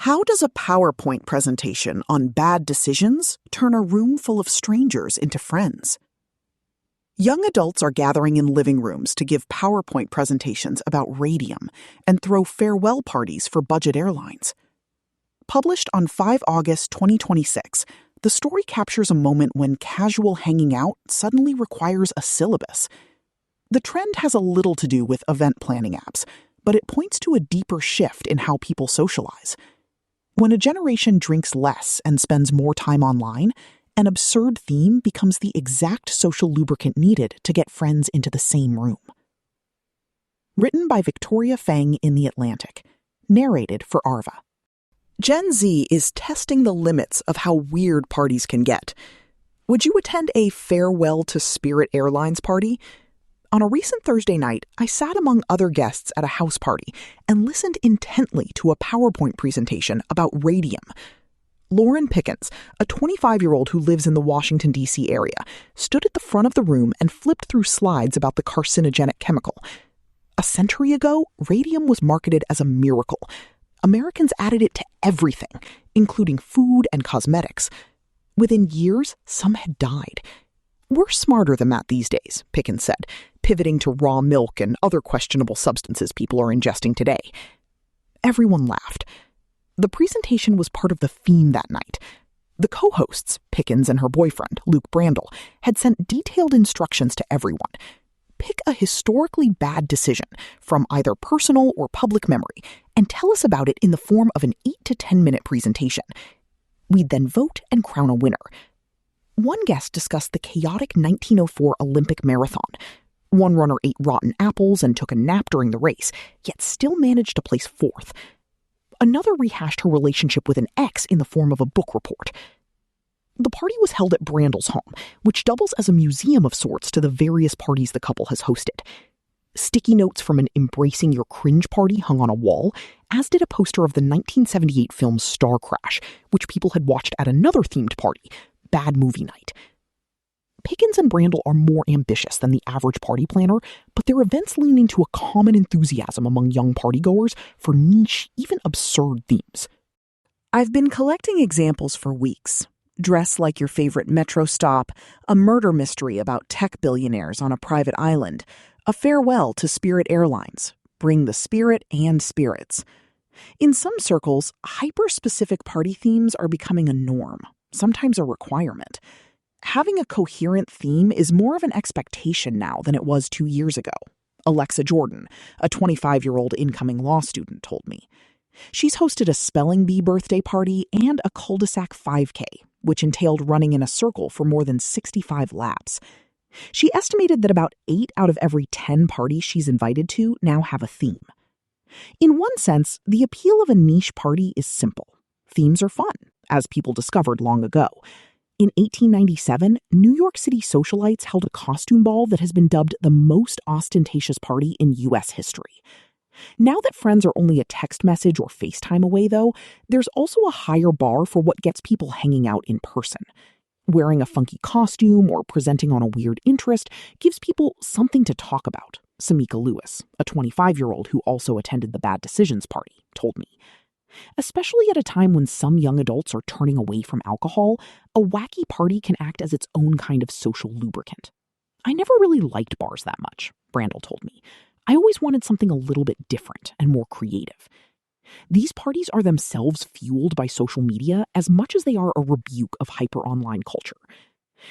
How does a PowerPoint presentation on bad decisions turn a room full of strangers into friends? Young adults are gathering in living rooms to give PowerPoint presentations about radium and throw farewell parties for budget airlines. Published on 5 August 2026, the story captures a moment when casual hanging out suddenly requires a syllabus. The trend has a little to do with event planning apps, but it points to a deeper shift in how people socialize. When a generation drinks less and spends more time online, an absurd theme becomes the exact social lubricant needed to get friends into the same room. Written by Victoria Feng in The Atlantic. Narrated for Arva. Gen Z is testing the limits of how weird parties can get. Would you attend a farewell to Spirit Airlines party? On a recent Thursday night, I sat among other guests at a house party and listened intently to a PowerPoint presentation about radium. Lauren Pickens, a 25-year-old who lives in the Washington, D.C. area, stood at the front of the room and flipped through slides about the carcinogenic chemical. A century ago, radium was marketed as a miracle. Americans added it to everything, including food and cosmetics. Within years, some had died. We're smarter than that these days, Pickens said, pivoting to raw milk and other questionable substances people are ingesting today. Everyone laughed. The presentation was part of the theme that night. The co-hosts, Pickens and her boyfriend, Luke Brandel, had sent detailed instructions to everyone. Pick a historically bad decision from either personal or public memory and tell us about it in the form of an 8 to 10 minute presentation. We'd then vote and crown a winner. One guest discussed the chaotic 1904 Olympic marathon. One runner ate rotten apples and took a nap during the race, yet still managed to place fourth. Another rehashed her relationship with an ex in the form of a book report. The party was held at Brandel's home, which doubles as a museum of sorts to the various parties the couple has hosted. Sticky notes from an Embracing Your Cringe party hung on a wall, as did a poster of the 1978 film Star Crash, which people had watched at another themed party, Bad Movie Night. Pickens and Brandel are more ambitious than the average party planner, but their events lean into a common enthusiasm among young partygoers for niche, even absurd themes. I've been collecting examples for weeks. Dress like your favorite metro stop, a murder mystery about tech billionaires on a private island, a farewell to Spirit Airlines, bring the spirit and spirits. In some circles, hyper-specific party themes are becoming a norm, sometimes a requirement. Having a coherent theme is more of an expectation now than it was 2 years ago, Alexa Jordan, a 25-year-old incoming law student, told me. She's hosted a spelling bee birthday party and a cul-de-sac 5K, which entailed running in a circle for more than 65 laps. She estimated that about 8 out of every 10 parties she's invited to now have a theme. In one sense, the appeal of a niche party is simple. Themes are fun, as people discovered long ago. In 1897, New York City socialites held a costume ball that has been dubbed the most ostentatious party in U.S. history. Now that friends are only a text message or FaceTime away, though, there's also a higher bar for what gets people hanging out in person. Wearing a funky costume or presenting on a weird interest gives people something to talk about, Samika Lewis, a 25-year-old who also attended the Bad Decisions party, told me. Especially at a time when some young adults are turning away from alcohol, a wacky party can act as its own kind of social lubricant. I never really liked bars that much, Brandel told me. I always wanted something a little bit different and more creative. These parties are themselves fueled by social media as much as they are a rebuke of hyper-online culture.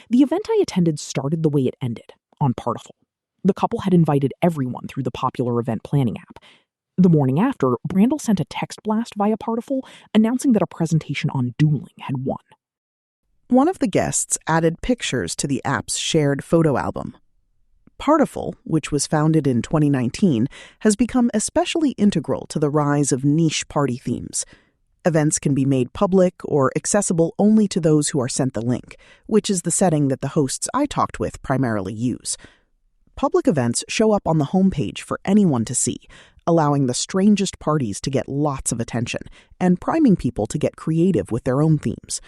The event I attended started the way it ended, on Partiful. The couple had invited everyone through the popular event planning app. The morning after, Brandel sent a text blast via Partiful announcing that a presentation on dueling had won. One of the guests added pictures to the app's shared photo album. Partiful, which was founded in 2019, has become especially integral to the rise of niche party themes. Events can be made public or accessible only to those who are sent the link, which is the setting that the hosts I talked with primarily use. Public events show up on the homepage for anyone to see, allowing the strangest parties to get lots of attention and priming people to get creative with their own themes.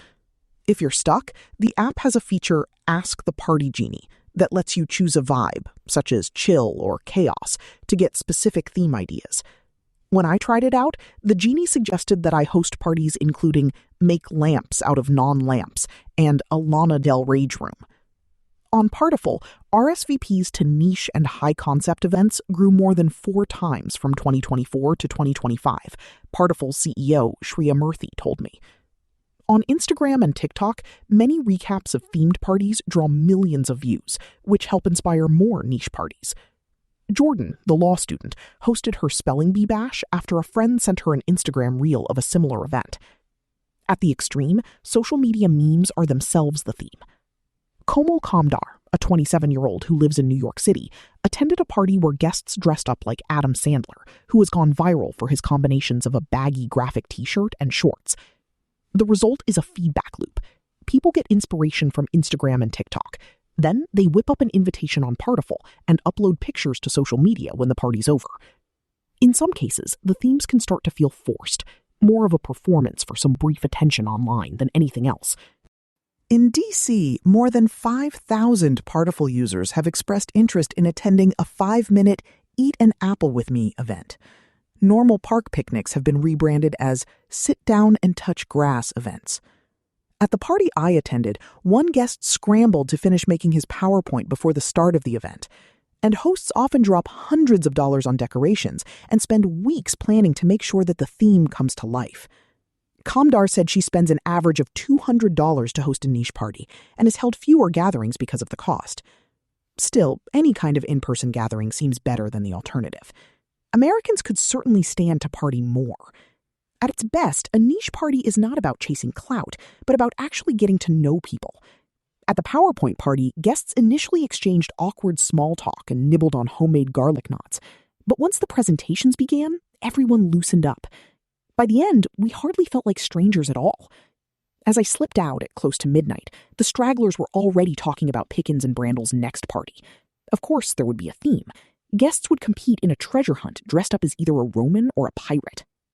If you're stuck, the app has a feature, Ask the Party Genie, that lets you choose a vibe, such as chill or chaos, to get specific theme ideas. When I tried it out, the genie suggested that I host parties including Make Lamps Out of Non-Lamps and a Lana Del Rage Room. On Partiful, RSVPs to niche and high-concept events grew more than 4 times from 2024 to 2025, Partiful's CEO Shreya Murthy told me. On Instagram and TikTok, many recaps of themed parties draw millions of views, which help inspire more niche parties. Jordan, the law student, hosted her spelling bee bash after a friend sent her an Instagram reel of a similar event. At the extreme, social media memes are themselves the theme. Komal Kamdar, a 27-year-old who lives in New York City, attended a party where guests dressed up like Adam Sandler, who has gone viral for his combinations of a baggy graphic t-shirt and shorts. The result is a feedback loop. People get inspiration from Instagram and TikTok. Then they whip up an invitation on Partiful and upload pictures to social media when the party's over. In some cases, the themes can start to feel forced, more of a performance for some brief attention online than anything else. In D.C., more than 5,000 Partiful users have expressed interest in attending a 5-minute Eat an Apple with Me event. Normal park picnics have been rebranded as Sit Down and Touch Grass events. At the party I attended, one guest scrambled to finish making his PowerPoint before the start of the event. And hosts often drop hundreds of dollars on decorations and spend weeks planning to make sure that the theme comes to life. Kamdar said she spends an average of $200 to host a niche party and has held fewer gatherings because of the cost. Still, any kind of in-person gathering seems better than the alternative. Americans could certainly stand to party more. At its best, a niche party is not about chasing clout, but about actually getting to know people. At the PowerPoint party, guests initially exchanged awkward small talk and nibbled on homemade garlic knots. But once the presentations began, everyone loosened up. By the end, we hardly felt like strangers at all. As I slipped out at close to midnight, the stragglers were already talking about Pickens and Brandl's next party. Of course, there would be a theme. Guests would compete in a treasure hunt dressed up as either a Roman or a pirate.